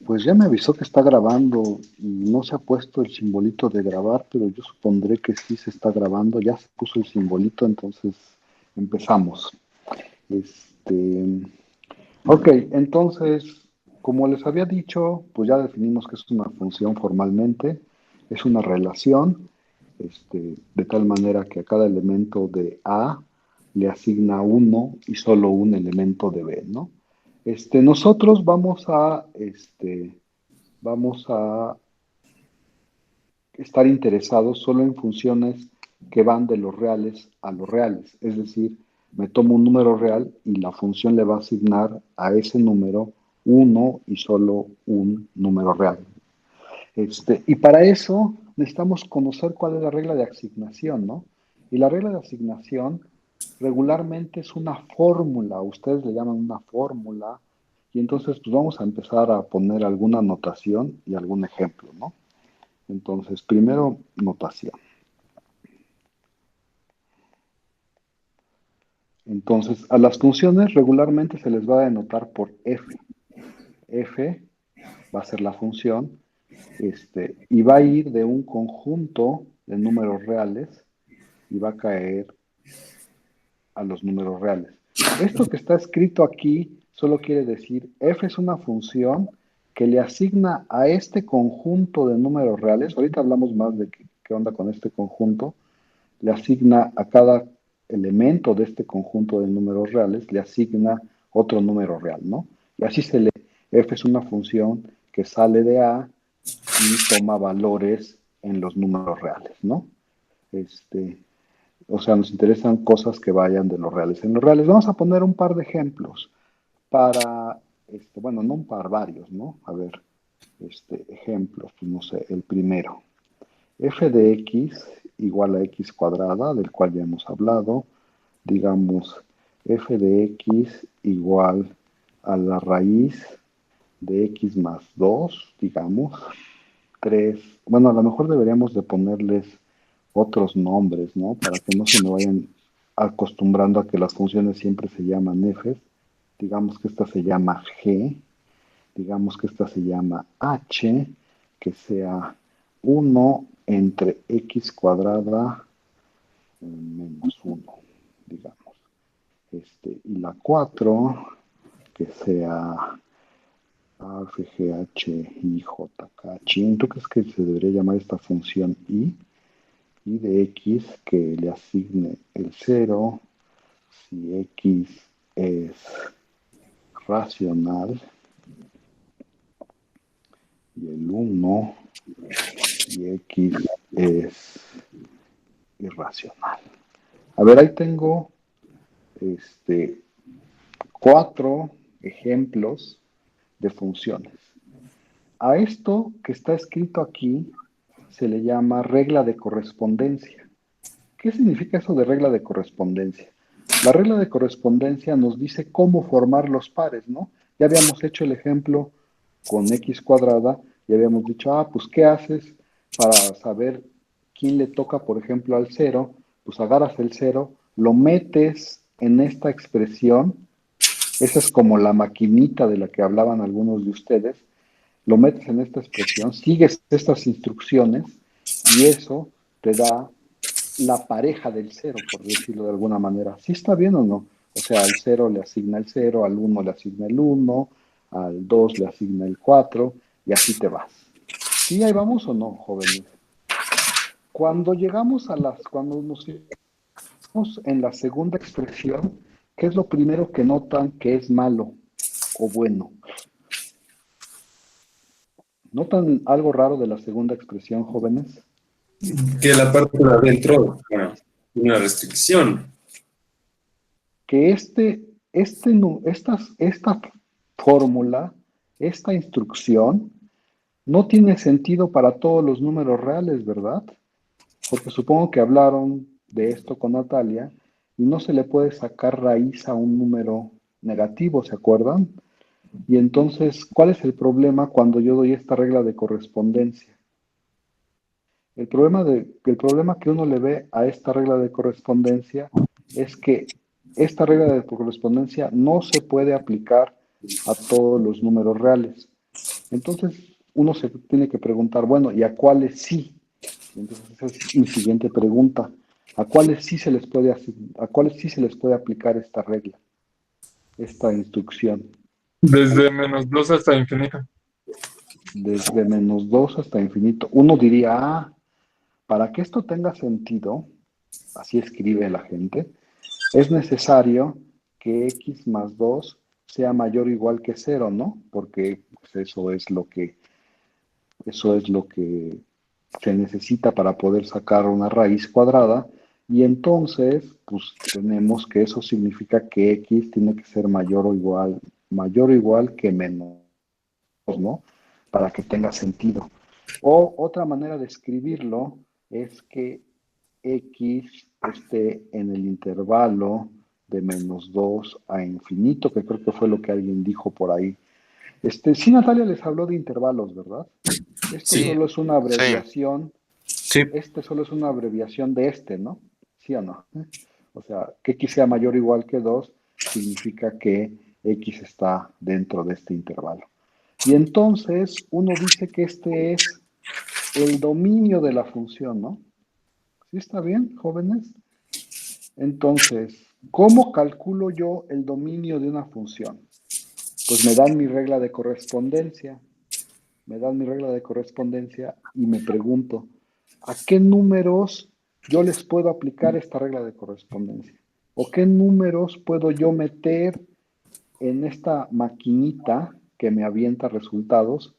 Pues ya me avisó que está grabando y no se ha puesto el simbolito de grabar, pero yo supondré que sí se está grabando. Ya se puso el simbolito, entonces empezamos. Este, ok, entonces, como les había dicho, pues ya definimos que es una función formalmente, es una relación, de tal manera que a cada elemento de A le asigna uno y solo un elemento de B, ¿no? Nosotros vamos a estar interesados solo en funciones que van de los reales a los reales. Es decir, me tomo un número real y la función le va a asignar a ese número uno y solo un número real. Y para eso necesitamos conocer cuál es la regla de asignación, ¿no? Y la regla de asignación regularmente es una fórmula, ustedes le llaman una fórmula, y entonces pues vamos a empezar a poner alguna notación y algún ejemplo, ¿no? Entonces, primero, notación. Entonces, a las funciones regularmente se les va a denotar por f. F va a ser la función, y va a ir de un conjunto de números reales y va a caer a los números reales. Esto que está escrito aquí solo quiere decir f es una función que le asigna a este conjunto de números reales. Ahorita hablamos más de qué onda con este conjunto. Le asigna a cada elemento de este conjunto de números reales, le asigna otro número real, ¿no? Y así se lee. F es una función que sale de A y toma valores en los números reales, ¿no? Este, o sea, nos interesan cosas que vayan de los reales en los reales. Vamos a poner un par de ejemplos para, bueno, no un par, varios, ¿no? A ver, ejemplos, pues no sé, el primero. F de x igual a x cuadrada, del cual ya hemos hablado. Digamos, f de x igual a la raíz de x más 2, digamos. 3. Bueno, a lo mejor deberíamos de ponerles otros nombres, ¿no? Para que no se me vayan acostumbrando a que las funciones siempre se llaman f. Digamos que esta se llama g. Digamos que esta se llama h, que sea 1 entre x cuadrada menos 1, digamos. Y la 4, que sea a, f, g, h, i, j, k, chin. ¿Tú crees que se debería llamar esta función i? I de x que le asigne el 0, si x es racional, y el 1, si x es irracional. A ver, ahí tengo este, 4 ejemplos de funciones. A esto que está escrito aquí se le llama regla de correspondencia. ¿Qué significa eso de regla de correspondencia? La regla de correspondencia nos dice cómo formar los pares, ¿no? Ya habíamos hecho el ejemplo con x cuadrada y habíamos dicho, pues ¿qué haces para saber quién le toca, por ejemplo, al cero? Pues agarras el cero, lo metes en esta expresión, esa es como la maquinita de la que hablaban algunos de ustedes, lo metes en esta expresión, sigues estas instrucciones y eso te da la pareja del cero, por decirlo de alguna manera. ¿Sí está bien o no? O sea, al cero le asigna el cero, al uno le asigna el uno, al 2 le asigna el 4 y así te vas. ¿Sí ahí vamos o no, jóvenes? Cuando nos fijamos en la segunda expresión, ¿qué es lo primero que notan que es malo o bueno? ¿Notan algo raro de la segunda expresión, jóvenes? Que la parte de adentro, bueno, una restricción. Que esta fórmula, esta instrucción, no tiene sentido para todos los números reales, ¿verdad? Porque supongo que hablaron de esto con Natalia y no se le puede sacar raíz a un número negativo, ¿se acuerdan? Y entonces, ¿cuál es el problema cuando yo doy esta regla de correspondencia? El problema que uno le ve a esta regla de correspondencia es que esta regla de correspondencia no se puede aplicar a todos los números reales. Entonces, uno se tiene que preguntar, bueno, ¿y a cuáles sí? Y entonces, esa es mi siguiente pregunta. ¿A cuáles sí se les puede, a cuáles sí se les puede aplicar esta regla, esta instrucción? Desde -2 hasta infinito. Desde -2 hasta infinito. Uno diría, para que esto tenga sentido, así escribe la gente, es necesario que x más 2 sea mayor o igual que cero, ¿no? Porque pues, eso es lo que se necesita para poder sacar una raíz cuadrada. Y entonces, pues tenemos que eso significa que x tiene que ser mayor o igual que menos, ¿no? Para que tenga sentido. O otra manera de escribirlo es que x esté en el intervalo de -2 a infinito, que creo que fue lo que alguien dijo por ahí. Sí, Natalia les habló de intervalos, ¿verdad? Esto Sí, solo es una Sí, abreviación, Sí. este solo es una abreviación de este, ¿no? ¿Sí o no? O sea, que x sea mayor o igual que 2 significa que x está dentro de este intervalo. Y entonces uno dice que este es el dominio de la función, ¿no? ¿Sí está bien, jóvenes? Entonces, ¿cómo calculo yo el dominio de una función? Pues me dan mi regla de correspondencia, y me pregunto, ¿a qué números yo les puedo aplicar esta regla de correspondencia? ¿O qué números puedo yo meter en esta maquinita que me avienta resultados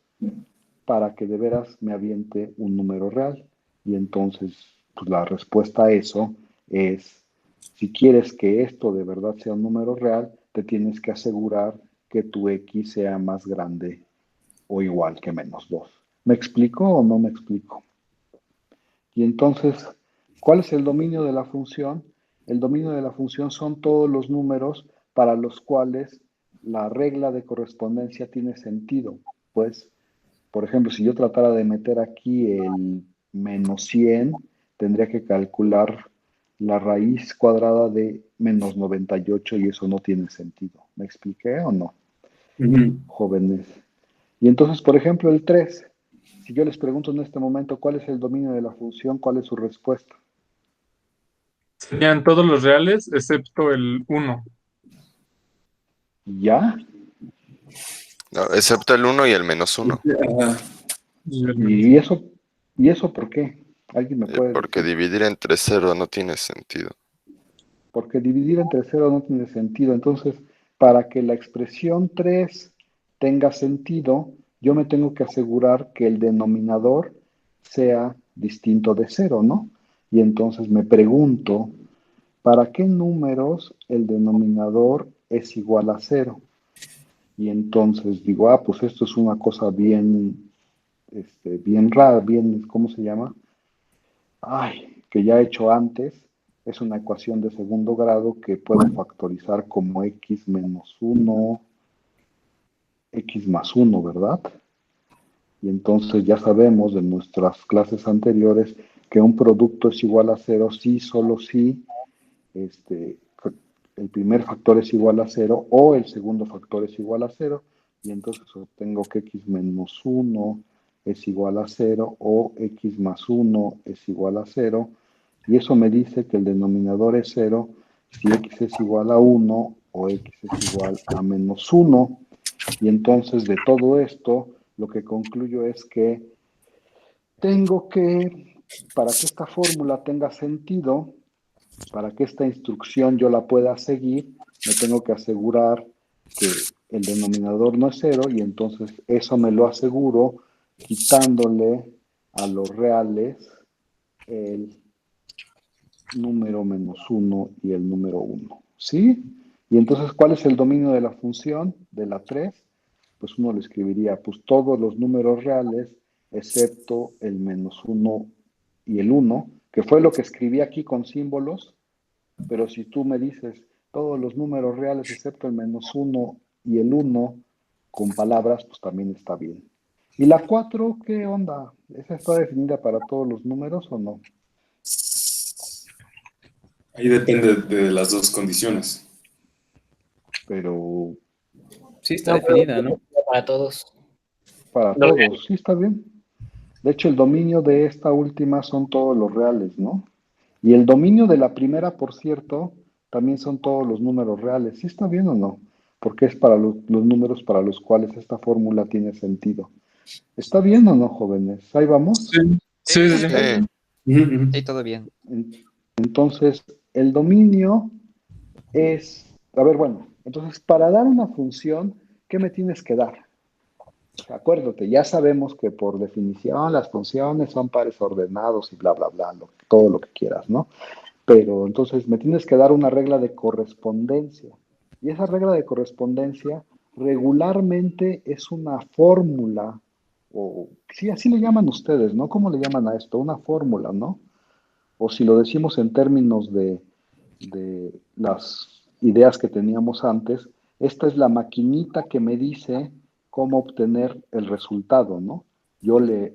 para que de veras me aviente un número real? Y entonces, pues la respuesta a eso es, si quieres que esto de verdad sea un número real, te tienes que asegurar que tu x sea más grande o igual que -2. ¿Me explico o no me explico? Y entonces, ¿cuál es el dominio de la función? El dominio de la función son todos los números para los cuales la regla de correspondencia tiene sentido. Pues, por ejemplo, si yo tratara de meter aquí el -100, tendría que calcular la raíz cuadrada de -98 y eso no tiene sentido. ¿Me expliqué o no, ujú. jóvenes? Y entonces, por ejemplo, el 3. Si yo les pregunto en este momento cuál es el dominio de la función, ¿cuál es su respuesta? Serían todos los reales excepto el 1. ¿Ya? no, excepto el uno y el -1, Ajá. Y el ¿Y eso, y eso por qué? ¿Alguien me puede porque decir? dividir entre cero no tiene sentido. Porque dividir entre cero no tiene sentido. Entonces, para que la expresión 3 tenga sentido, yo me tengo que asegurar que el denominador sea distinto de cero, ¿no? Y entonces me pregunto, ¿para qué números el denominador es igual a cero? Y entonces digo, pues esto es una cosa bien, bien rara, bien, ¿cómo se llama? Que ya he hecho antes. Es una ecuación de segundo grado que puedo factorizar como x menos 1, x más 1, ¿verdad? Y entonces ya sabemos de nuestras clases anteriores que un producto es igual a cero si, solo si, este, el primer factor es igual a cero o el segundo factor es igual a cero, y entonces obtengo que x menos 1 es igual a cero o x más 1 es igual a cero, y eso me dice que el denominador es cero si x es igual a 1 o x es igual a -1, y entonces de todo esto lo que concluyo es que tengo que, para que esta fórmula tenga sentido, para que esta instrucción yo la pueda seguir, me tengo que asegurar que el denominador no es cero, y entonces eso me lo aseguro quitándole a los reales el número -1 y el número 1. ¿Sí? Y entonces, ¿cuál es el dominio de la función de la 3? Pues uno le escribiría, pues todos los números reales excepto el -1 y el 1, que fue lo que escribí aquí con símbolos. Pero si tú me dices todos los números reales excepto el -1 y el 1, con palabras, pues también está bien. ¿Y la 4 qué onda? ¿Esa está definida para todos los números o no? Ahí depende de las dos condiciones. Pero Sí, está definida, ¿no? Para todos. para No, todos, sí está bien. De hecho, el dominio de esta última son todos los reales, ¿no? Y el dominio de la primera, por cierto, también son todos los números reales. ¿Sí está bien o no? Porque es para los números para los cuales esta fórmula tiene sentido. ¿Está bien o no, jóvenes? Ahí vamos. Sí, sí, sí, sí. Sí. Ujú, ujú. Sí, todo bien. Entonces, el dominio es, a ver, bueno, entonces para dar una función, ¿qué me tienes que dar? Acuérdate, ya sabemos que por definición las funciones son pares ordenados y bla, bla, bla, todo lo que quieras, ¿no? Pero entonces me tienes que dar una regla de correspondencia. Y esa regla de correspondencia regularmente es una fórmula, o sí, así le llaman ustedes, ¿no? ¿Cómo le llaman a esto? Una fórmula, ¿no? O si lo decimos en términos de las ideas que teníamos antes, esta es la maquinita que me dice cómo obtener el resultado, ¿no?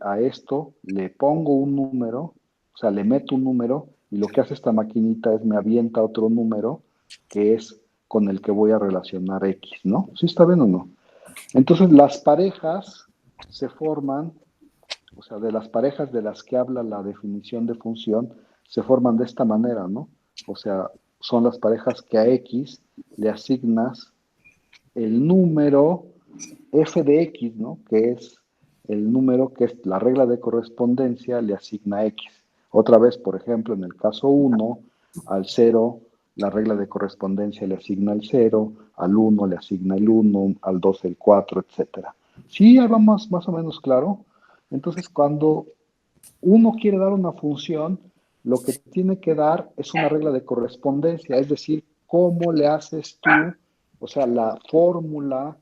A esto le pongo un número, o sea, le meto un número y lo que hace esta maquinita es me avienta otro número que es con el que voy a relacionar X, ¿no? ¿Sí está bien o no? Entonces las parejas se forman, o sea, de las parejas de las que habla la definición de función, se forman de esta manera, ¿no? O sea, son las parejas que a X le asignas el número f de X, ¿no? Que es el número que es la regla de correspondencia le asigna X. Otra vez, por ejemplo, en el caso 1, al 0, la regla de correspondencia le asigna el 0, al 1 le asigna el 1, al 2 el 4, etcétera. Sí, ahí va más o menos claro. Entonces, cuando uno quiere dar una función, lo que tiene que dar es una regla de correspondencia, es decir, cómo le haces tú, o sea, la fórmula,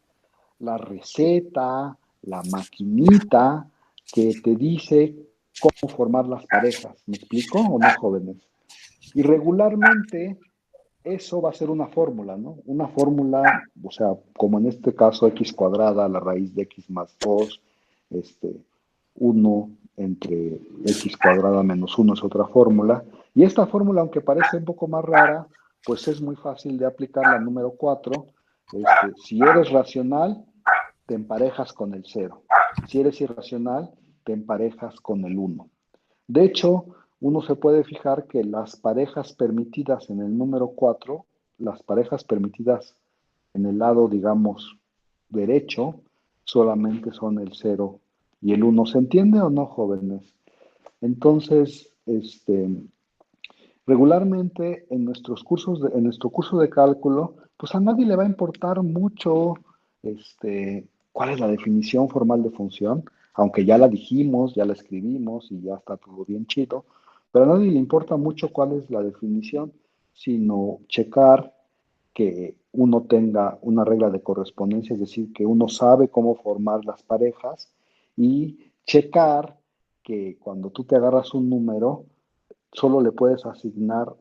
la receta, la maquinita que te dice cómo formar las parejas. ¿Me explico o no, jóvenes? Y regularmente eso va a ser una fórmula, ¿no? Una fórmula, o sea, como en este caso x cuadrada, la raíz de x más 2, 1 entre x cuadrada menos 1 es otra fórmula. Y esta fórmula, aunque parece un poco más rara, pues es muy fácil de aplicar la número 4. Si eres racional, te emparejas con el 0. Si eres irracional, te emparejas con el 1. De hecho, uno se puede fijar que las parejas permitidas en el número 4, las parejas permitidas en el lado, digamos, derecho, solamente son el 0 y el 1. ¿Se entiende o no, jóvenes? Entonces, regularmente en nuestros cursos, en nuestro curso de cálculo, pues a nadie le va a importar mucho cuál es la definición formal de función, aunque ya la dijimos, ya la escribimos y ya está todo bien chido, pero a nadie le importa mucho cuál es la definición, sino checar que uno tenga una regla de correspondencia, es decir, que uno sabe cómo formar las parejas y checar que cuando tú te agarras un número, solo le puedes asignar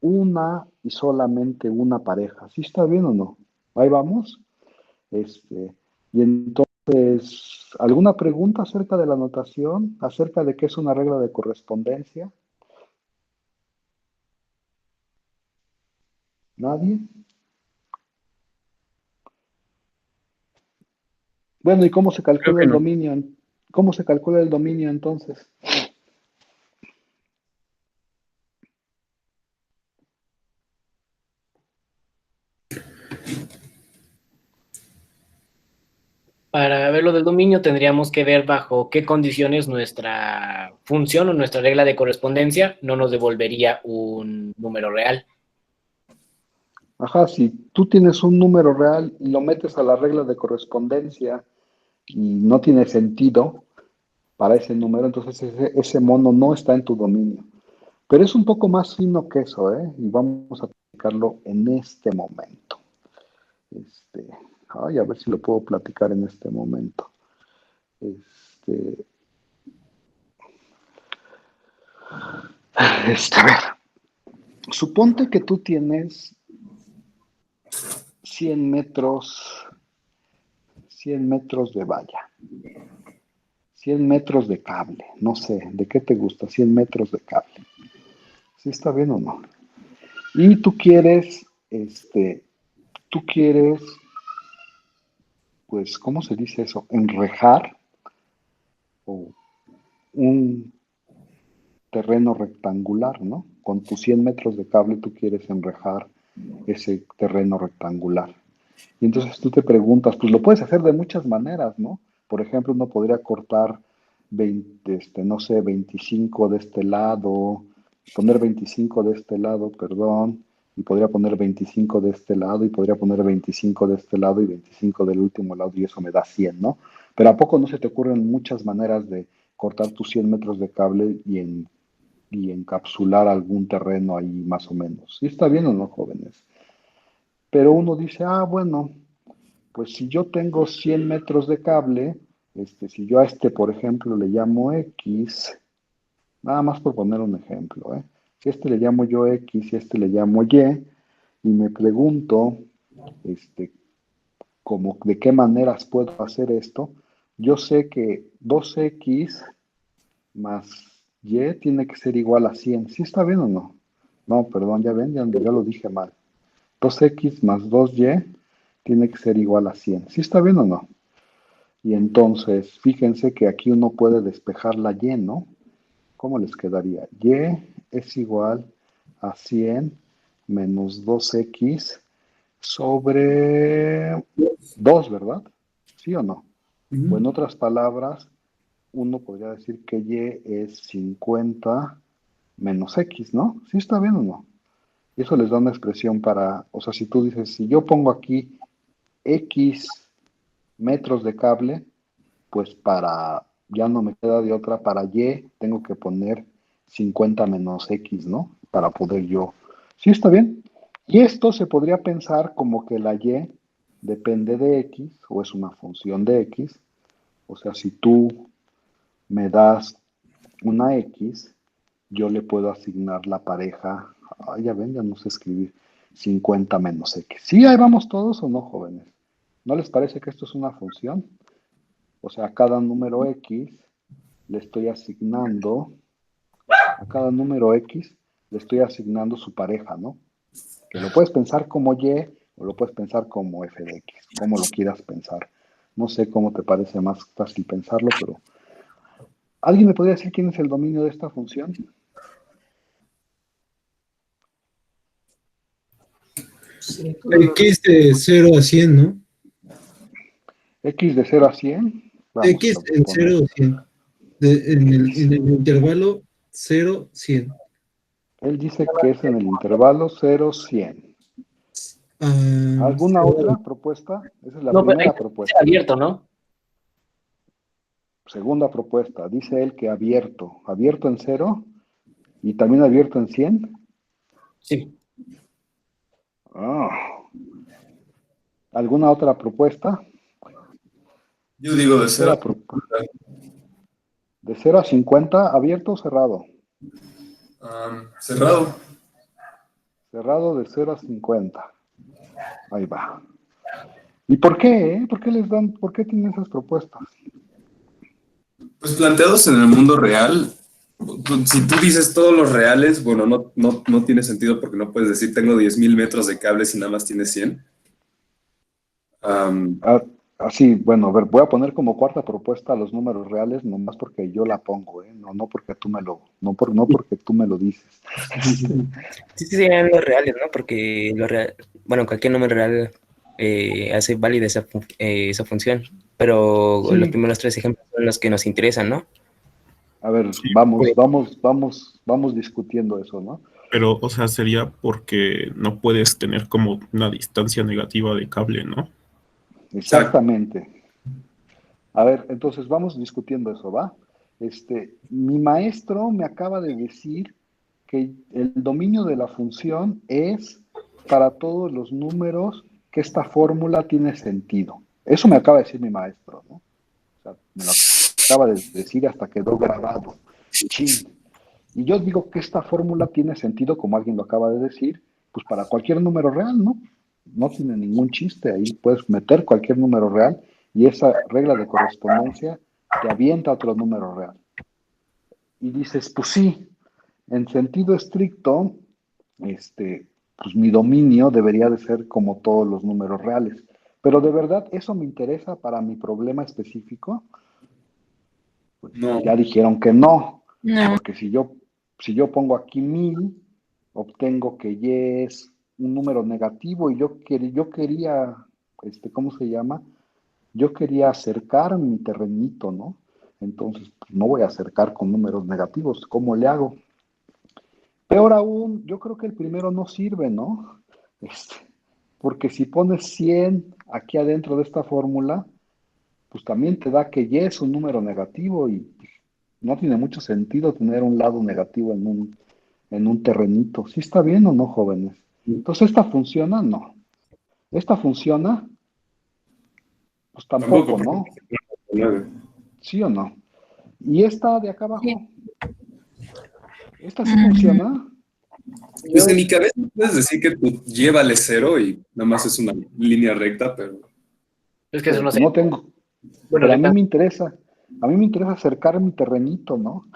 una y solamente una pareja. ¿Sí está bien o no? Ahí vamos. Y entonces, ¿alguna pregunta acerca de la notación? ¿Acerca de qué es una regla de correspondencia? ¿Nadie? Bueno, ¿y cómo se Creo calcula que el no. dominio? ¿Cómo se calcula el dominio entonces? para ver lo del dominio tendríamos que ver bajo qué condiciones nuestra función o nuestra regla de correspondencia no nos devolvería un número real. Ajá, si tú tienes un número real y lo metes a la regla de correspondencia y no tiene sentido para ese número, entonces ese mono no está en tu dominio. Pero es un poco más fino que eso, ¿eh? Y vamos a aplicarlo en este momento. A ver si lo puedo platicar en este momento. Este, a ver, suponte que tú tienes 100 metros, 100 metros de valla, 100 metros de cable, no sé, ¿de qué te gusta? 100 metros de cable. ¿Sí está bien o no? Y tú quieres, pues, ¿cómo se dice eso? Enrejar o un terreno rectangular, ¿no? Con tus 100 metros de cable tú quieres enrejar ese terreno rectangular. Y entonces tú te preguntas, pues lo puedes hacer de muchas maneras, ¿no? Por ejemplo, uno podría cortar 20, no sé, 25 de este lado, poner 25 de este lado, perdón, y podría poner 25 de este lado, y podría poner 25 de este lado y 25 del último lado, y eso me da 100, ¿no? Pero ¿a poco no se te ocurren muchas maneras de cortar tus 100 metros de cable y encapsular algún terreno ahí más o menos? ¿Sí está bien o no, jóvenes? Pero uno dice, bueno, pues si yo tengo 100 metros de cable, si yo a por ejemplo, le llamo X, nada más por poner un ejemplo, ¿eh? Si a le llamo yo X y a le llamo y me pregunto, como de qué maneras puedo hacer esto, yo sé que 2X más Y tiene que ser igual a 100. ¿Sí está bien o no? No, perdón, ya ven, ya lo dije mal. 2X más 2Y tiene que ser igual a 100. ¿Sí está bien o no? Y entonces, fíjense que aquí uno puede despejar la Y, ¿no? ¿Cómo les quedaría? Y es igual a 100 menos 2X sobre 2, ¿verdad? ¿Sí o no? O en otras palabras, uno podría decir que Y es 50 menos X, ¿no? ¿Sí está bien o no? Y eso les da una expresión para, o sea, si tú dices, si yo pongo aquí X metros de cable, pues ya no me queda de otra, para Y tengo que poner 50 menos X, ¿no? Para poder yo. ¿Sí está bien? Y esto se podría pensar como que la Y depende de X, o es una función de X. O sea, si tú me das una X, yo le puedo asignar la pareja, ya ven, ya no sé escribir, 50 menos X. ¿Sí, ahí vamos todos o no, jóvenes? ¿No les parece que esto es una función? O sea, a cada número X le estoy asignando, a cada número X le estoy asignando su pareja, ¿no? Que lo puedes pensar como Y o lo puedes pensar como f de X, como lo quieras pensar. No sé cómo te parece más fácil pensarlo, pero ¿alguien me podría decir quién es el dominio de esta función? X de 0 a 100, ¿no? X de 0 a 100. Vamos X a en poner 0 a 100. En el intervalo 0, 100. Él dice que es en el intervalo 0-100. ¿Alguna 0, otra propuesta? Esa es la No, pero ahí primera dice propuesta. abierto, ¿no? Segunda propuesta, dice él que abierto. ¿Abierto en 0 y también abierto en 100? Sí. ¿Alguna otra propuesta? Yo digo de Tercera 0. propuesta. ¿De 0 a 50, abierto o cerrado? Cerrado. Cerrado de 0 a 50. Ahí va. ¿Y por qué? ¿Por qué tienen esas propuestas? Pues planteados en el mundo real, si tú dices todos los reales, bueno, no tiene sentido porque no puedes decir tengo 10.000 metros de cables y nada más tienes 100. Así, bueno, a ver, voy a poner como cuarta propuesta los números reales, nomás porque yo la pongo, ¿eh? No porque tú no porque tú me lo dices. Sí, serían los reales, ¿no? Porque bueno, cualquier número real hace válida esa función, pero los Sí, primeros tres ejemplos son los que nos interesan, ¿no? a ver, Sí, vamos discutiendo eso, ¿no? pero, o sea, sería porque no puedes tener como una distancia negativa de cable, ¿no? Exacto. Exactamente. A ver, entonces vamos discutiendo eso, ¿va? Mi maestro me acaba de decir que el dominio de la función es para todos los números que esta fórmula tiene sentido. Eso me acaba de decir mi maestro, ¿no? O sea, me lo acaba de decir hasta quedó grabado. Chin. Y yo digo que esta fórmula tiene sentido, como alguien lo acaba de decir, pues para cualquier número real, ¿no? No tiene ningún chiste, ahí puedes meter cualquier número real y esa regla de correspondencia te avienta otro número real. Y dices, pues sí, en sentido estricto, pues mi dominio debería de ser como todos los números reales. Pero de verdad, ¿eso me interesa para mi problema específico? Pues No. ya dijeron que no, No. porque si yo pongo aquí 1000, obtengo que y es un número negativo y yo quería, ¿cómo se llama? Yo quería acercar mi terrenito, ¿no? Entonces, pues, no voy a acercar con números negativos. ¿Cómo le hago? Peor aún, yo creo que el primero no sirve, ¿no? Este, porque si pones 100 aquí adentro de esta fórmula, pues también te da que y es un número negativo y pues, no tiene mucho sentido tener un lado negativo en un terrenito. ¿Sí está bien o no, jóvenes? Entonces, ¿esta funciona? No. ¿Esta funciona? Pues Tampoco, tampoco, porque ¿no? 9. ¿Sí o no? ¿Y esta de acá Sí. abajo? ¿Esta sí funciona? Pues en mi cabeza puedes decir que tú llévale 0 y nada más es una línea recta, pero Es que eso Pero no pues sé. no tengo. Bueno, Pero a mí depende. me interesa. A mí me interesa acercar mi terrenito, ¿no?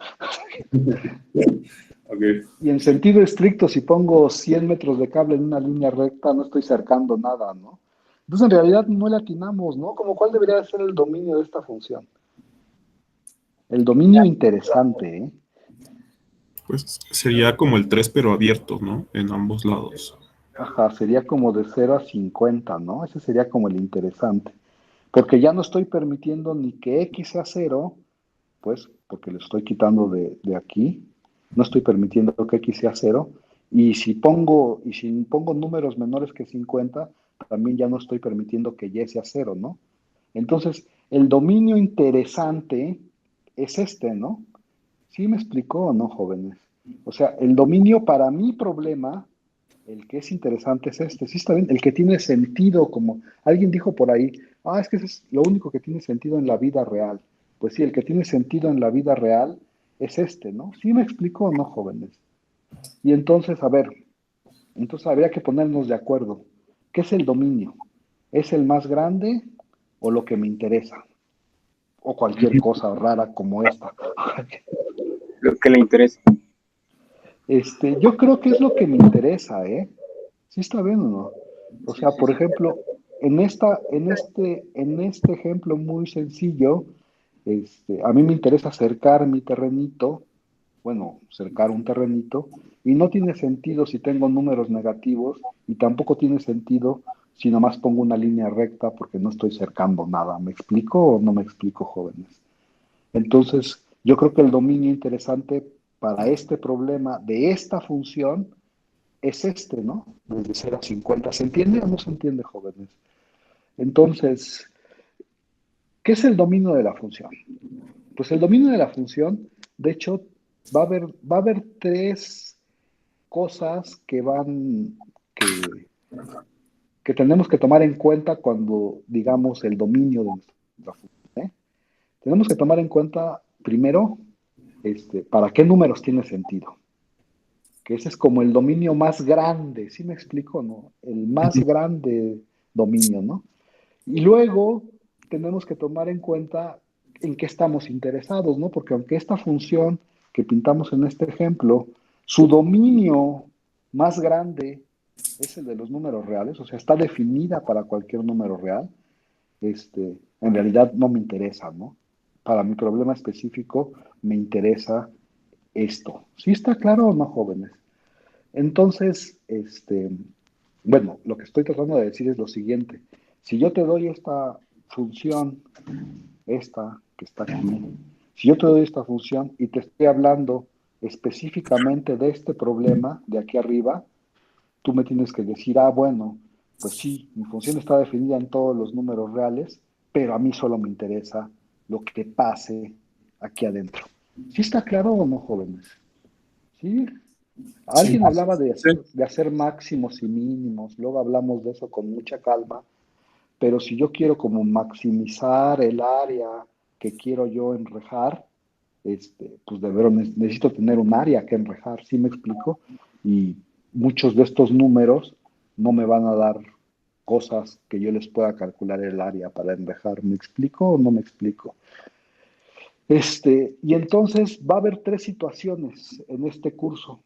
ok. Y en sentido estricto, si pongo 100 metros de cable en una línea recta, no estoy cercando nada, ¿no? Entonces, en realidad no le atinamos, ¿no? Como cuál debería ser el dominio de esta función. El dominio interesante, ¿eh? Pues sería como el 3 pero abierto, ¿no? En ambos lados. Ajá, sería como de 0 a 50, ¿no? Ese sería como el interesante. Porque ya no estoy permitiendo ni que x sea 0, pues, porque le estoy quitando de aquí. No estoy permitiendo que x sea 0. Y si pongo números menores que 50, también ya no estoy permitiendo que y sea 0, ¿no? Entonces, el dominio interesante es ¿no? ¿Sí me explicó o no, jóvenes? O sea, el dominio para mi problema, el que es interesante es ¿sí está bien? El que tiene sentido, como alguien dijo por ahí, es que eso es lo único que tiene sentido en la vida real. Pues sí, el que tiene sentido en la vida real es ¿no? ¿Sí me explicó o no, jóvenes? Y entonces, a ver, entonces habría que ponernos de acuerdo. ¿Qué es el dominio? ¿Es el más grande o lo que me interesa? O cualquier cosa rara como esta. Lo que le interesa. Yo creo que es lo que me interesa, ¿eh? ¿Sí está bien o no? O sea, por ejemplo, en este ejemplo muy sencillo, a mí me interesa cercar mi terrenito, bueno, cercar un terrenito, y no tiene sentido si tengo números negativos, y tampoco tiene sentido si nomás pongo una línea recta porque no estoy cercando nada. ¿Me explico o no me explico, jóvenes? Entonces, yo creo que el dominio interesante para este problema de esta función es ¿no? Desde 0 a 50. ¿Se entiende o no se entiende, jóvenes? Entonces, ¿qué es el dominio de la función? Pues el dominio de la función, de hecho, va a haber tres cosas que tenemos que tomar en cuenta cuando digamos el dominio de nuestra función, ¿eh? Tenemos que tomar en cuenta, primero, para qué números tiene sentido. Que ese es como el dominio más grande, ¿sí me explico, no? El más grande dominio, ¿no? Y luego tenemos que tomar en cuenta en qué estamos interesados, ¿no? Porque aunque esta función que pintamos en este ejemplo, su dominio más grande es el de los números reales, o sea, está definida para cualquier número real, en realidad no me interesa, ¿no? Para mi problema específico me interesa esto. ¿Sí está claro o no, jóvenes? Entonces, bueno, lo que estoy tratando de decir es lo siguiente. Si yo te doy esta función, esta que está aquí, si yo te doy esta función y te estoy hablando específicamente de este problema de aquí arriba, tú me tienes que decir, bueno, pues sí, mi función está definida en todos los números reales, pero a mí solo me interesa lo que pase aquí adentro. ¿Sí está claro o no, jóvenes? ¿Sí? Sí. Alguien hablaba de Sí. hacer máximos y mínimos, luego hablamos de eso con mucha calma, pero si yo quiero como maximizar el área que quiero yo enrejar, pues de veras necesito tener un área que enrejar, ¿sí me explico? Y muchos de estos números no me van a dar cosas que yo les pueda calcular el área para enrejar. ¿Me explico o no me explico? Y entonces va a haber tres situaciones en este curso.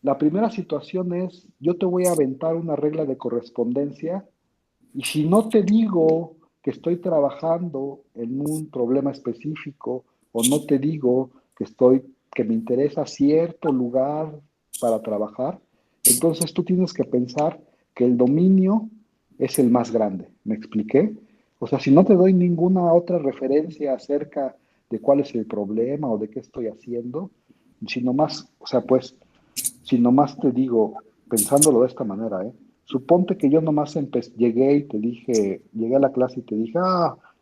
La primera situación es, yo te voy a aventar una regla de correspondencia y si no te digo que estoy trabajando en un problema específico o no te digo que me interesa cierto lugar para trabajar, entonces tú tienes que pensar que el dominio es el más grande. ¿Me expliqué? O sea, si no te doy ninguna otra referencia acerca de cuál es el problema o de qué estoy haciendo, si nomás, o sea, pues, si nomás te digo, pensándolo de esta manera, suponte que yo nomás llegué y te dije, llegué a la clase y te dije,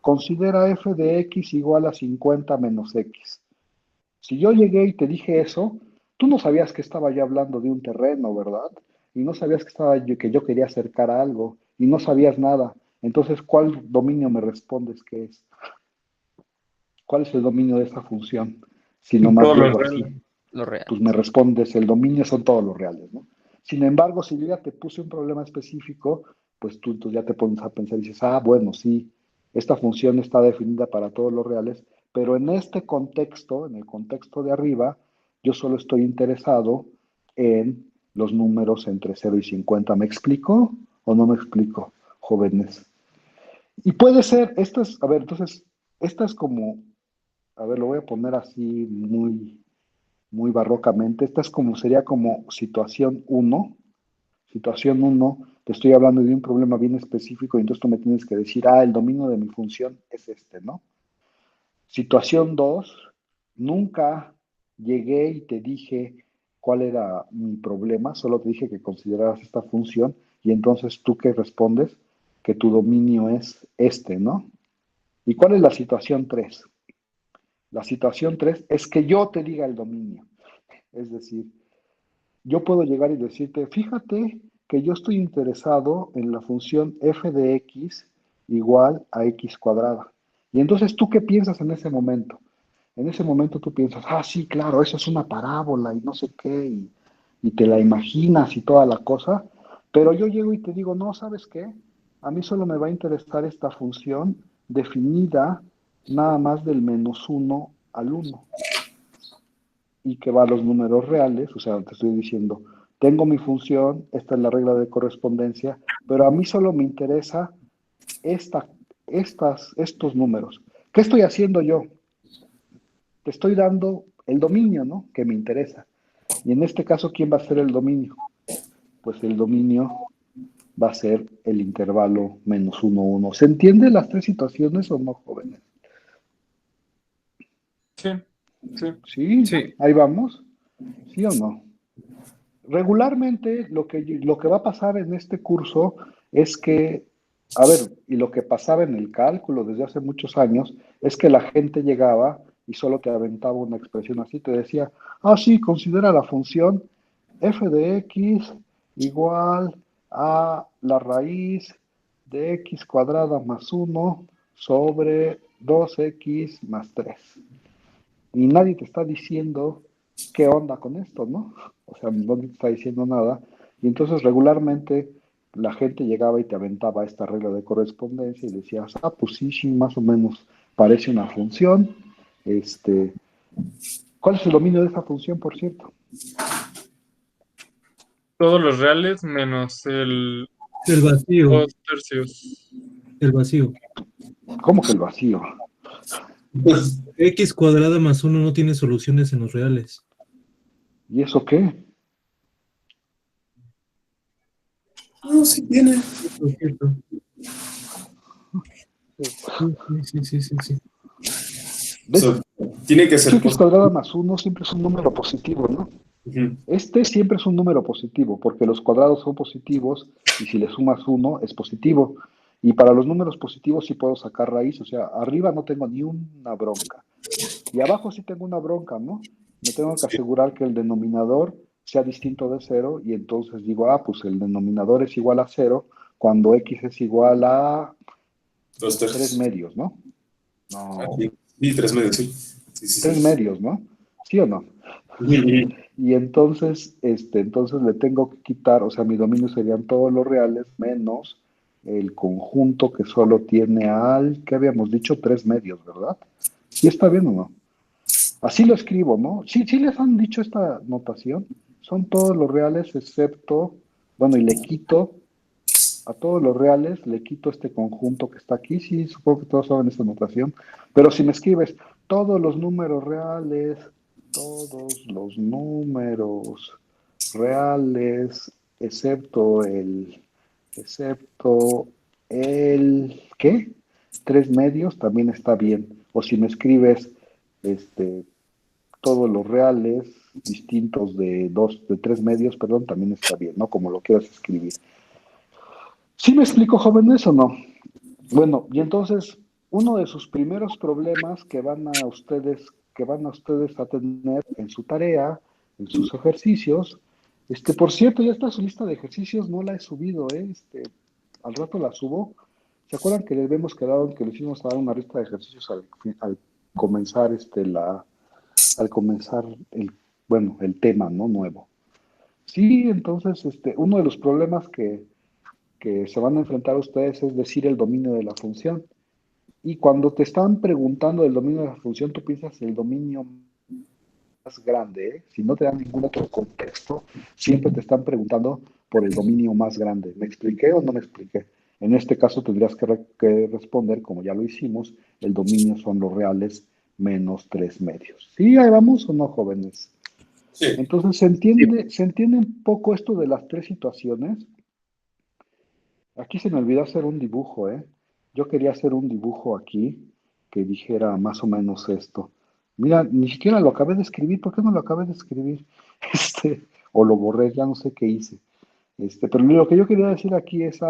considera f de x igual a 50 menos x. Si yo llegué y te dije eso, tú no sabías que estaba yo hablando de un terreno, ¿verdad? Y no sabías que yo quería acercar a algo, y no sabías nada. Entonces, ¿cuál dominio me respondes que es? ¿Cuál es el dominio de esa función? Si nomás Todos los llego reales. así, Lo pues me reales. respondes, el dominio son todos los reales, ¿no? Sin embargo, si yo ya te puse un problema específico, pues tú ya te pones a pensar y dices, bueno, sí, esta función está definida para todos los reales, pero en este contexto, en el contexto de arriba, yo solo estoy interesado en los números entre 0 y 50. ¿Me explico o no me explico, jóvenes? Y puede ser, a ver, entonces, esta es como, a ver, lo voy a poner así muy barrocamente. Esta es sería como situación uno. Situación uno, te estoy hablando de un problema bien específico y entonces tú me tienes que decir, el dominio de mi función es este, ¿no? Situación 2, nunca llegué y te dije cuál era mi problema, solo te dije que consideraras esta función y entonces tú qué respondes, que tu dominio es este, ¿no? ¿Y cuál es la situación 3? La situación 3 es que yo te diga el dominio. Es decir, yo puedo llegar y decirte, fíjate que yo estoy interesado en la función f de x igual a x cuadrada. Y entonces, ¿tú qué piensas en ese momento? En ese momento tú piensas, sí, claro, eso es una parábola y no sé qué, y te la imaginas y toda la cosa, pero yo llego y te digo, no, ¿sabes qué? A mí solo me va a interesar esta función definida nada más del -1 al 1 y que va a los números reales, o sea, te estoy diciendo, tengo mi función, esta es la regla de correspondencia, pero a mí solo me interesa estos números. ¿Qué estoy haciendo yo? Te estoy dando el dominio, ¿no? Que me interesa. Y en este caso, ¿quién va a ser el dominio? Pues el dominio va a ser el intervalo -1, 1. ¿Se entienden las tres situaciones o no, jóvenes? Sí, sí. ¿Sí? Sí. ¿Ahí vamos? ¿Sí o no? Regularmente lo que va a pasar en este curso es que, a ver, y lo que pasaba en el cálculo desde hace muchos años, es que la gente llegaba y solo te aventaba una expresión así, te decía, sí, considera la función f de x igual a la raíz de x cuadrada más 1 sobre 2x más 3. Y nadie te está diciendo qué onda con esto, ¿no? O sea, no te está diciendo nada. Y entonces regularmente la gente llegaba y te aventaba esta regla de correspondencia y decías, pues sí, sí, más o menos parece una función. ¿Cuál es el dominio de esta función, por cierto? Todos los reales menos el El vacío. 2/3. El vacío. ¿Cómo que el vacío? X cuadrada más 1 no tiene soluciones en los reales. ¿Y eso qué? No, sí tiene. Es cierto. Sí. ¿Ves? Tiene que ser X cuadrada más 1 siempre es un número positivo, ¿no? Ujú. Este siempre es un número positivo, porque los cuadrados son positivos y si le sumas 1 es positivo. Y para los números positivos sí puedo sacar raíz, o sea, arriba no tengo ni una bronca. Y abajo sí tengo una bronca, ¿no? Me tengo que asegurar que el denominador sea distinto de 0 y entonces digo, pues el denominador es igual a 0 cuando x es igual a 2 3 tercios. medios, ¿no? No, Sí, 3 medios, sí. Sí. 3 medios, ¿no? ¿Sí o no? Ujú. Y entonces le tengo que quitar, o sea, mi dominio serían todos los reales menos el conjunto que solo tiene ¿qué habíamos dicho? 3 medios, ¿verdad? ¿Sí está bien o no? Así lo escribo, ¿no? Sí, sí les han dicho esta notación. Son todos los reales excepto, bueno, y le quito a todos los reales, le quito este conjunto que está aquí. Sí, supongo que todos saben esta notación. Pero si me escribes todos los números reales, excepto ¿qué? 3 medios, también está bien. O si me escribes, todos los reales distintos de 3 medios, perdón, también está bien, ¿no? Como lo quieras escribir. ¿Sí me explico, jóvenes, o no? Bueno, y entonces, uno de sus primeros problemas que van a ustedes a tener en su tarea, en sus ejercicios, por cierto, ya está su lista de ejercicios, no la he subido, al rato la subo. ¿Se acuerdan que les habíamos quedado en que les íbamos a dar una lista de ejercicios al comenzar el tema, ¿no? Nuevo. Sí, entonces, uno de los problemas que se van a enfrentar ustedes es decir el dominio de la función. Y cuando te están preguntando el dominio de la función, tú piensas el dominio más grande, ¿eh? Si no te dan ningún otro contexto, siempre te están preguntando por el dominio más grande. ¿Me expliqué o no me expliqué? En este caso tendrías que responder, como ya lo hicimos, el dominio son los reales menos 3 medios. ¿Sí? ¿Ahí vamos o no, jóvenes? Sí. Entonces, ¿se entiende un poco esto de las 3 situaciones? Aquí se me olvidó hacer un dibujo, ¿eh? Yo quería hacer un dibujo aquí que dijera más o menos esto. Mira, ni siquiera lo acabé de escribir. ¿Por qué no lo acabé de escribir? O lo borré, ya no sé qué hice. Pero lo que yo quería decir aquí es,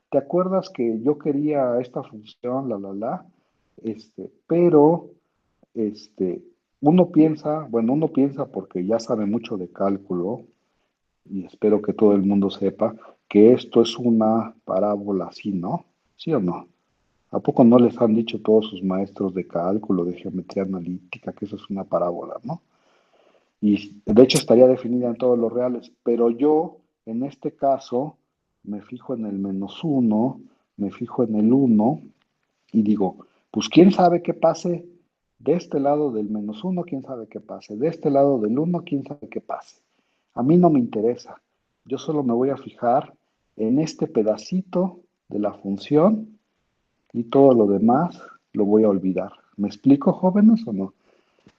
¿te acuerdas que yo quería esta función, pero, uno piensa porque ya sabe mucho de cálculo, y espero que todo el mundo sepa que esto es una parábola así, ¿no? ¿Sí o no? ¿A poco no les han dicho todos sus maestros de cálculo, de geometría analítica, que eso es una parábola, ¿no? Y de hecho estaría definida en todos los reales, pero yo, en este caso, me fijo en el -1, me fijo en el 1 y digo, pues quién sabe qué pase de este lado del -1, quién sabe qué pase, de este lado del 1, quién sabe qué pase. A mí no me interesa, yo solo me voy a fijar en este pedacito de la función y todo lo demás lo voy a olvidar. ¿Me explico, jóvenes, o no?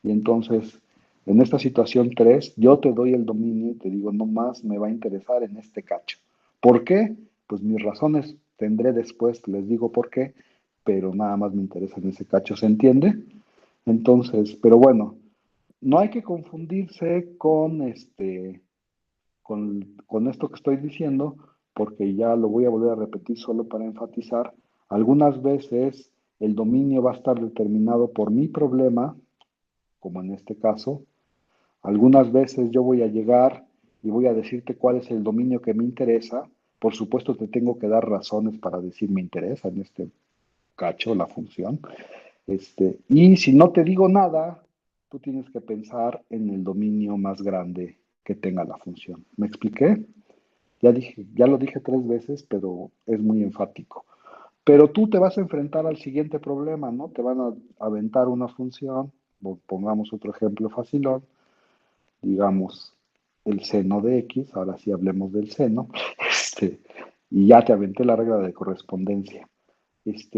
Y entonces, en esta situación 3, yo te doy el dominio y te digo, no más me va a interesar en este cacho. ¿Por qué? Pues mis razones tendré después, les digo por qué, pero nada más me interesa en ese cacho, ¿se entiende? Entonces, pero bueno, no hay que confundirse con esto que estoy diciendo, porque ya lo voy a volver a repetir solo para enfatizar. Algunas veces el dominio va a estar determinado por mi problema, como en este caso. Algunas veces yo voy a llegar y voy a decirte cuál es el dominio que me interesa. Por supuesto, te tengo que dar razones para decir me interesa en este cacho, la función. Y si no te digo nada, tú tienes que pensar en el dominio más grande que tenga la función. ¿Me expliqué? Ya lo dije 3 veces, pero es muy enfático. Pero tú te vas a enfrentar al siguiente problema, ¿no? Te van a aventar una función, pongamos otro ejemplo facilón, digamos el seno de X, ahora sí hablemos del seno, y ya te aventé la regla de correspondencia.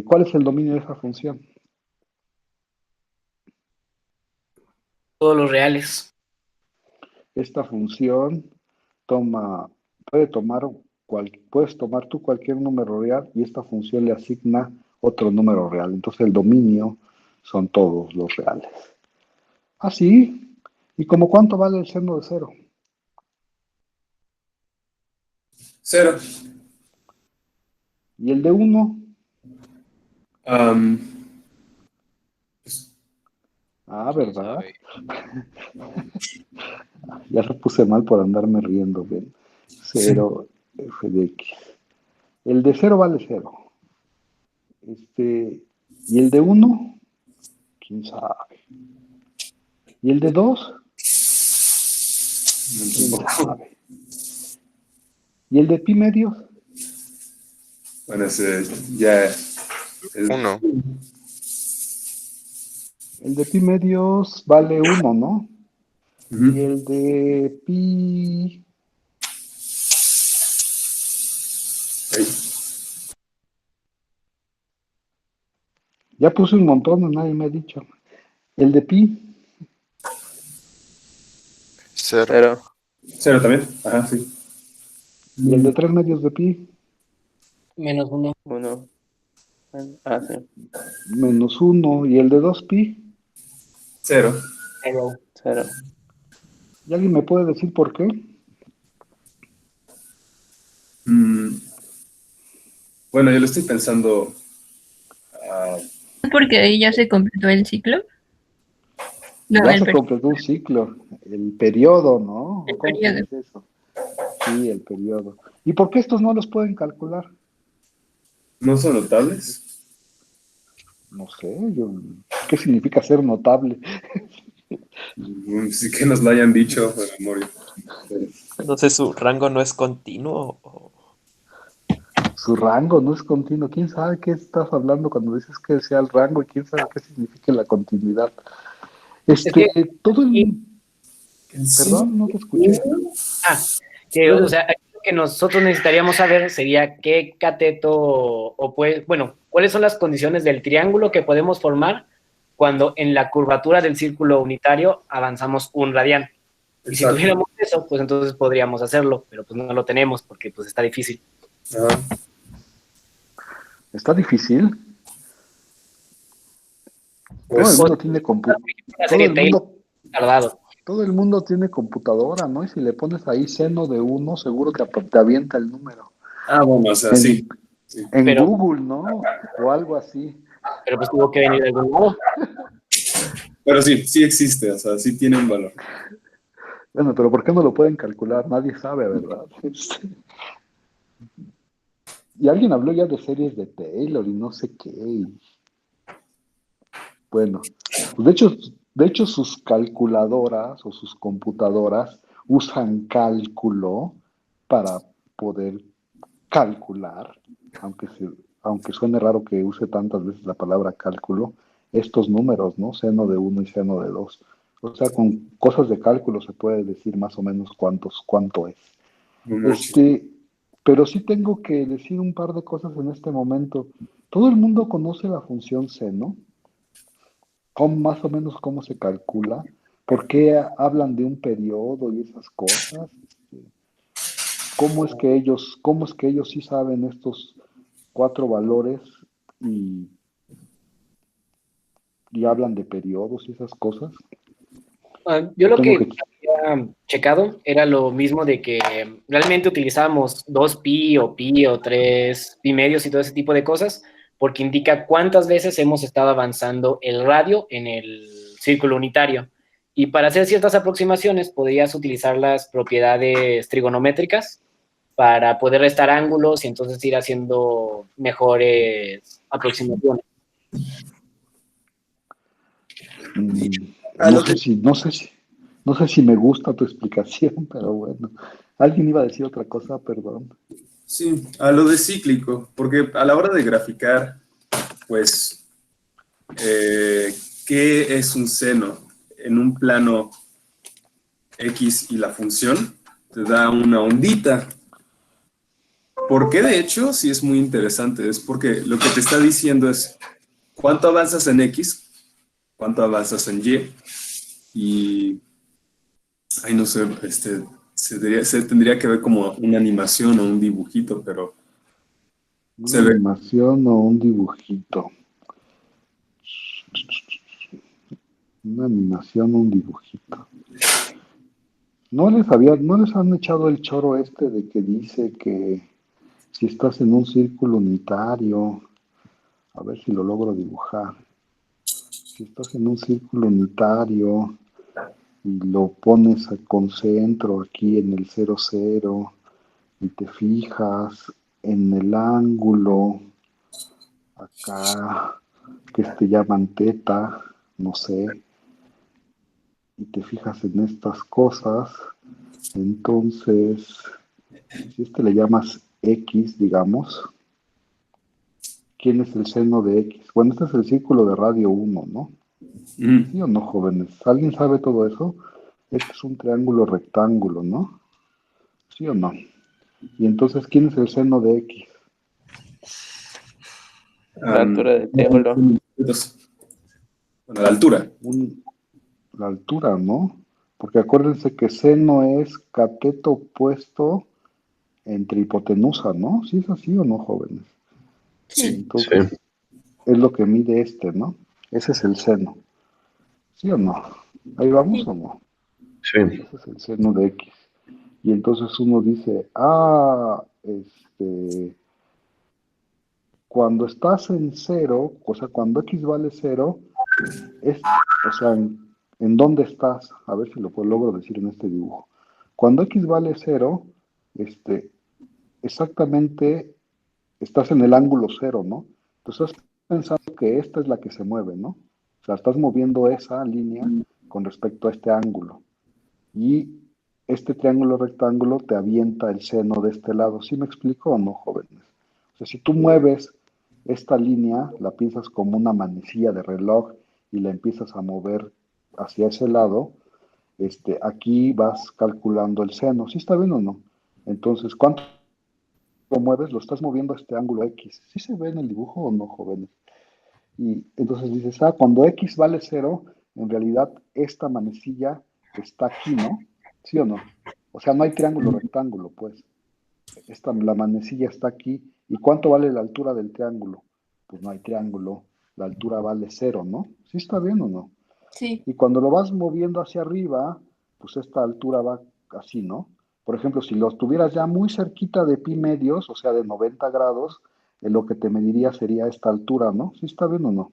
¿Cuál es el dominio de esa función? Todos los reales. Esta función puedes tomar tú cualquier número real y esta función le asigna otro número real. Entonces el dominio son todos los reales. Así. ¿Y como cuánto vale el seno de 0? 0. ¿Y el de 1? ¿Verdad? Ya lo puse mal por andarme riendo, ¿ven? 0 f de x. El de 0 vale 0. ¿Y el de 1? ¿Quién sabe? ¿Y el de 2? ¿Quién sabe? ¿Y el de pi medios? Bueno, ese ya es 1. El de pi medios vale 1, ¿no? Ujú. Y el de pi... Ahí. Ya puse un montón, nadie me ha dicho. El de pi, 0. 0. 0 también. Ajá, sí. y el de 3 medios de pi, -1. 1. Ah, sí. menos 1. Y el de 2 pi, 0. 0. 0. ¿y alguien me puede decir por qué? Bueno, yo lo estoy pensando. ah, Porque ahí ya se completó el ciclo. No, Ya el, se completó un ciclo, el periodo, ¿no? el ¿Cómo se periodo. dice eso? Sí, el periodo. ¿Y por qué estos no los pueden calcular? ¿No son notables? No sé, ¿qué significa ser notable? Sí que nos lo hayan dicho, por amor. No sé, su rango no es continuo. Su rango no es continuo. ¿Quién sabe qué estás hablando cuando dices que sea el rango y quién sabe qué significa la continuidad? Es que Todo el... Sí. Perdón, no te escuché. O sea, aquí lo que nosotros necesitaríamos saber sería qué cateto, o pues, bueno, cuáles son las condiciones del triángulo que podemos formar cuando en la curvatura del círculo unitario avanzamos un radián. Y si Exacto. tuviéramos eso, pues entonces podríamos hacerlo, pero pues no lo tenemos porque pues está difícil. Ajá. Está difícil. Pues, Todo el mundo tiene La serie Taylor tardado. todo el mundo tiene computadora, ¿no? Y si le pones ahí seno de 1, seguro que te avienta el número. bueno, o sea, En, sí. en Pero- Google, ¿no? O algo así. Pero pues tuvo que venir de algún lado. Pero sí, sí existe, o sea, sí tiene un valor. Bueno, pero ¿por qué no lo pueden calcular? Nadie sabe, ¿verdad? Y alguien habló ya de series de Taylor y no sé qué. Bueno, pues de hecho sus calculadoras o sus computadoras usan cálculo para poder calcular, aunque suene raro que use tantas veces la palabra cálculo, estos números, ¿no? Seno de 1 y seno de 2. O sea, con cosas de cálculo se puede decir más o menos cuánto es. No manches. Pero sí tengo que decir un par de cosas en este momento. Todo el mundo conoce la función seno, más o menos cómo se calcula, por qué hablan de un periodo y esas cosas. ¿Cómo es que ellos sí saben estos 4 valores y, y hablan de periodos y esas cosas? Yo lo Tengo que había checado era lo mismo de que realmente utilizábamos 2pi o 3 pi medios y todo ese tipo de cosas, porque indica cuántas veces hemos estado avanzando el radio en el círculo unitario. Y para hacer ciertas aproximaciones podrías utilizar las propiedades trigonométricas para poder restar ángulos y entonces ir haciendo mejores aproximaciones. No sé si me gusta tu explicación, pero bueno. Alguien iba a decir otra cosa, perdón. Sí, a lo de cíclico, porque a la hora de graficar, pues, ¿qué es un seno? En un plano X y la función te da una ondita. ¿Por qué? De hecho, sí es muy interesante, es porque lo que te está diciendo es cuánto avanzas en X, cuánto avanzas en Y, y, ay, no sé, se tendría que ver como una animación o un dibujito, pero Una se ve. animación o un dibujito. Una animación o un dibujito. ¿No les han echado el choro de que dice que si estás en un círculo unitario, a ver si lo logro dibujar. Si estás en un círculo unitario y lo pones con centro aquí en el 0, 0 y te fijas en el ángulo acá que llaman teta, no sé, y te fijas en estas cosas, entonces, si le llamas X, digamos, ¿quién es el seno de X? Bueno, este es el círculo de radio 1, ¿no? ¿Sí o no, jóvenes? ¿Alguien sabe todo eso? Este es un triángulo rectángulo, ¿no? ¿Sí o no? Y entonces, ¿quién es el seno de X? La altura del triángulo. Bueno, la altura. La altura, ¿no? Porque acuérdense que seno es cateto opuesto entre hipotenusa, ¿no? ¿Sí es así o no, jóvenes? Sí. Entonces, es lo que mide este, ¿no? Ese es el seno. ¿Sí o no? ¿Ahí vamos o no? Sí. Ese es el seno de X. Y entonces uno dice, cuando estás en cero, o sea, cuando X vale cero, o sea, ¿en dónde estás? A ver si lo logro decir en este dibujo. Cuando X vale cero, exactamente estás en el ángulo cero, ¿no? Entonces estás pensando que esta es la que se mueve, ¿no? O sea, estás moviendo esa línea con respecto a este ángulo. Y este triángulo rectángulo te avienta el seno de este lado. ¿Sí me explico o no, jóvenes? O sea, si tú mueves esta línea, la piensas como una manecilla de reloj y la empiezas a mover hacia ese lado, aquí vas calculando el seno. ¿Sí está bien o no? Entonces, ¿cuánto lo mueves? Lo estás moviendo a este ángulo X. ¿Sí se ve en el dibujo o no, jóvenes? Y entonces dices, cuando X vale cero, en realidad esta manecilla está aquí, ¿no? ¿Sí o no? O sea, no hay triángulo rectángulo, pues. La manecilla está aquí. ¿Y cuánto vale la altura del triángulo? Pues no hay triángulo. La altura vale cero, ¿no? ¿Sí está bien o no? Sí. Y cuando lo vas moviendo hacia arriba, pues esta altura va así, ¿no? Por ejemplo, si lo tuvieras ya muy cerquita de pi medios, o sea, de 90 grados, lo que te mediría sería esta altura, ¿no? ¿Sí está bien o no?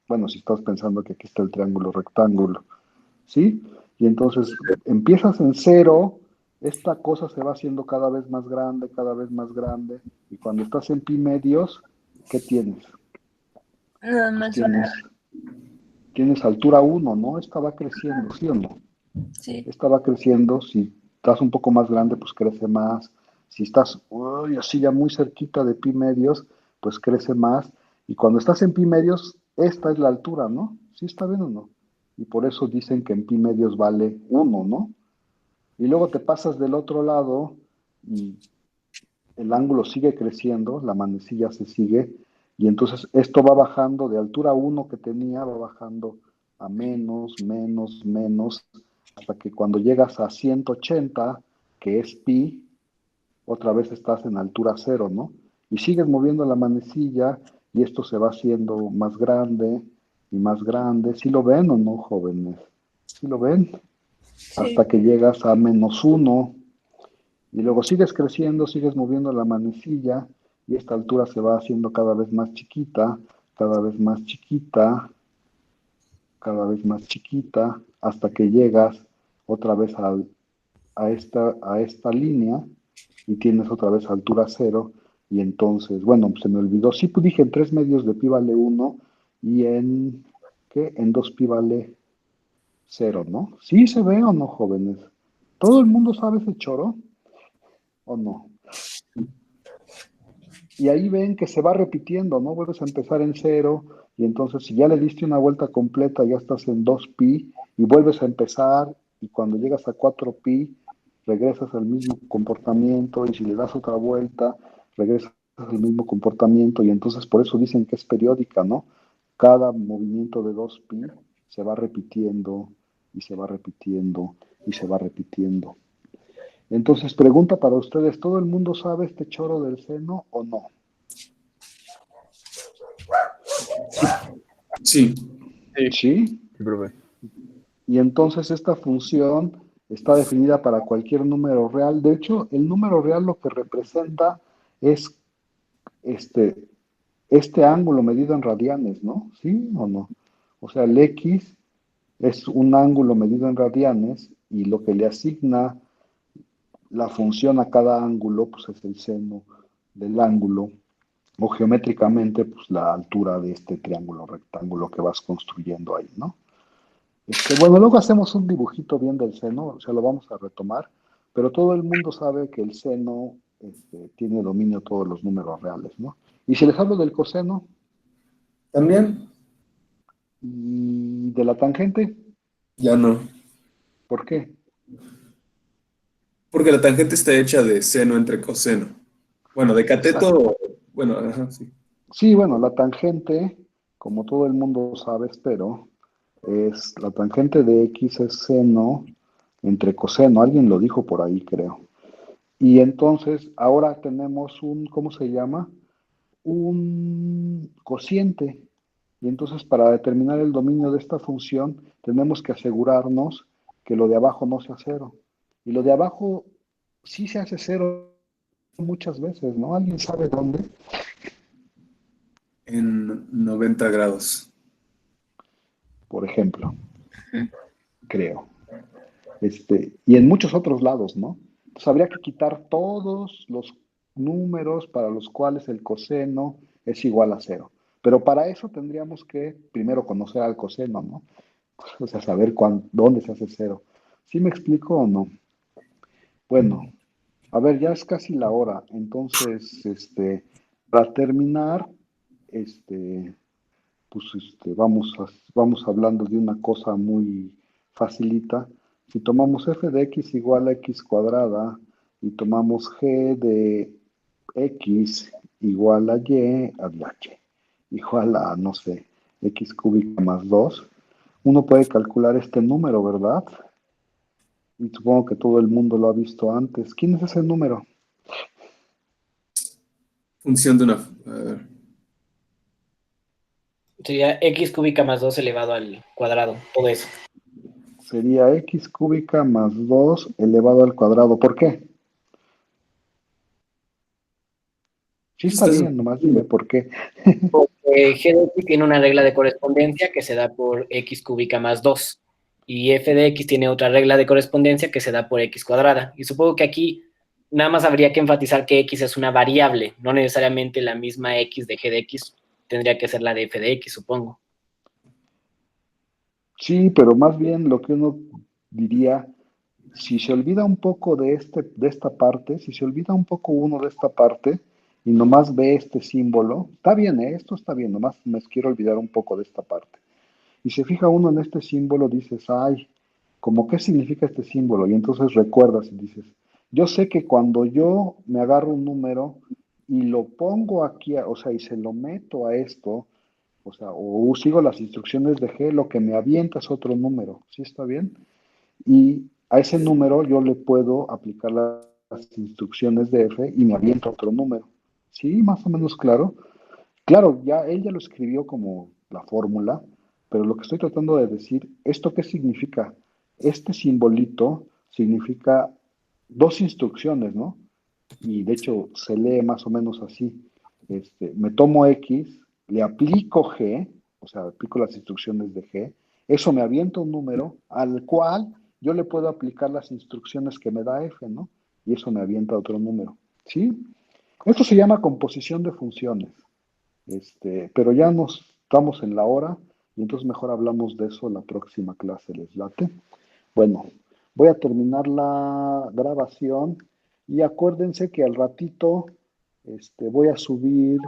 Bueno, si estás pensando que aquí está el triángulo rectángulo, ¿sí? Y entonces empiezas en cero, esta cosa se va haciendo cada vez más grande, y cuando estás en pi medios, ¿qué tienes? Nada Pues más una. tienes altura 1, ¿no? Esta va creciendo, ¿sí o no? Sí. Esta va creciendo, si estás un poco más grande, pues crece más. Si estás así ya muy cerquita de pi medios, pues crece más. Y cuando estás en pi medios, esta es la altura, ¿no? ¿Sí está bien o no? Y por eso dicen que en pi medios vale 1, ¿no? Y luego te pasas del otro lado y el ángulo sigue creciendo, la manecilla se sigue, y entonces esto va bajando de altura 1 que tenía, va bajando a menos, menos, menos, hasta que cuando llegas a 180, que es pi, otra vez estás en altura cero, ¿no? Y sigues moviendo la manecilla y esto se va haciendo más grande y más grande. ¿Sí lo ven o no, jóvenes? ¿Sí lo ven? Sí. Hasta que llegas a menos 1 y luego sigues creciendo, sigues moviendo la manecilla y esta altura se va haciendo cada vez más chiquita, cada vez más chiquita, cada vez más chiquita, hasta que llegas otra vez a esta línea y tienes otra vez altura cero. Y entonces, bueno, se me olvidó. Sí, pues dije en 3 medios de pi vale 1 y ¿qué? En 2 pi vale cero, ¿no? ¿Sí se ve o no, jóvenes? ¿Todo el mundo sabe ese choro o no? Y ahí ven que se va repitiendo, ¿no? Vuelves a empezar en cero y entonces si ya le diste una vuelta completa ya estás en 2pi y vuelves a empezar y cuando llegas a 4pi regresas al mismo comportamiento y si le das otra vuelta regresas al mismo comportamiento y entonces por eso dicen que es periódica, ¿no? Cada movimiento de 2pi se va repitiendo y se va repitiendo y se va repitiendo. Entonces, pregunta para ustedes, ¿todo el mundo sabe este choro del seno o no? Sí. ¿Sí? Y entonces esta función está definida para cualquier número real. De hecho, el número real lo que representa es este ángulo medido en radianes, ¿no? ¿Sí o no? O sea, el X es un ángulo medido en radianes y lo que le asigna la función a cada ángulo, pues es el seno del ángulo, o geométricamente, pues la altura de este triángulo rectángulo que vas construyendo ahí, ¿no? Bueno, luego hacemos un dibujito bien del seno, o sea, lo vamos a retomar, pero todo el mundo sabe que el seno tiene dominio de todos los números reales, ¿no? Y si les hablo del coseno También, y de la tangente, ya no. ¿por qué? Porque la tangente está hecha de seno entre coseno. Bueno, de cateto, bueno, ajá, sí. Sí, bueno, la tangente, como todo el mundo sabe, espero, es la tangente de X es seno entre coseno. Alguien lo dijo por ahí, creo. Y entonces ahora tenemos un, ¿cómo se llama? Un cociente. Y entonces para determinar el dominio de esta función tenemos que asegurarnos que lo de abajo no sea cero. Y lo de abajo sí se hace cero muchas veces, ¿no? ¿Alguien sabe dónde? En 90 grados. Por ejemplo, creo. Y en muchos otros lados, ¿no? Entonces habría que quitar todos los números para los cuales el coseno es igual a cero. Pero para eso tendríamos que primero conocer al coseno, ¿no? O sea, saber dónde se hace cero. ¿Sí me explico o no? Bueno, a ver, ya es casi la hora. Entonces, para terminar, este, pues vamos hablando de una cosa muy facilita. Si tomamos f de x igual a x cuadrada y tomamos g de x igual a y, igual a, no sé, x cúbica más 2, uno puede calcular este número, ¿verdad? Y supongo que todo el mundo lo ha visto antes. ¿Quién es ese número? Función de una... A ver. Sería x cúbica más 2 elevado al cuadrado, todo eso. Sería x cúbica más 2 elevado al cuadrado. ¿Por qué? Sí está bien, nomás dime por qué. Porque g de x tiene una regla de correspondencia que se da por x cúbica más 2. Y f de x tiene otra regla de correspondencia que se da por x cuadrada. Y supongo que aquí nada más habría que enfatizar que x es una variable, no necesariamente la misma x de g de x tendría que ser la de f de x, supongo. Sí, pero más bien lo que uno diría, si se olvida un poco de esta parte, si se olvida un poco uno de esta parte y nomás ve este símbolo, está bien, ¿eh? Esto está bien, nomás me quiero olvidar un poco de esta parte. Y se fija uno en este símbolo, dices, ay, ¿cómo qué significa este símbolo? Y entonces recuerdas y dices, yo sé que cuando yo me agarro un número y lo pongo aquí, o sea, y se lo meto a esto, o sea, o sigo las instrucciones de G, lo que me avienta es otro número, ¿sí está bien? Y a ese número yo le puedo aplicar las instrucciones de F y me avienta otro número. ¿Sí? Más o menos claro. Claro, ya él ya lo escribió como la fórmula, pero lo que estoy tratando de decir, ¿esto qué significa? Este simbolito significa dos instrucciones, ¿no? Y de hecho se lee más o menos así. Me tomo X, le aplico G, o sea, aplico las instrucciones de G, eso me avienta un número al cual yo le puedo aplicar las instrucciones que me da F, ¿no? Y eso me avienta otro número, ¿sí? Esto se llama composición de funciones. Pero ya nos estamos en la hora y entonces mejor hablamos de eso en la próxima clase, ¿les late? Bueno, voy a terminar la grabación y acuérdense que al ratito voy a subir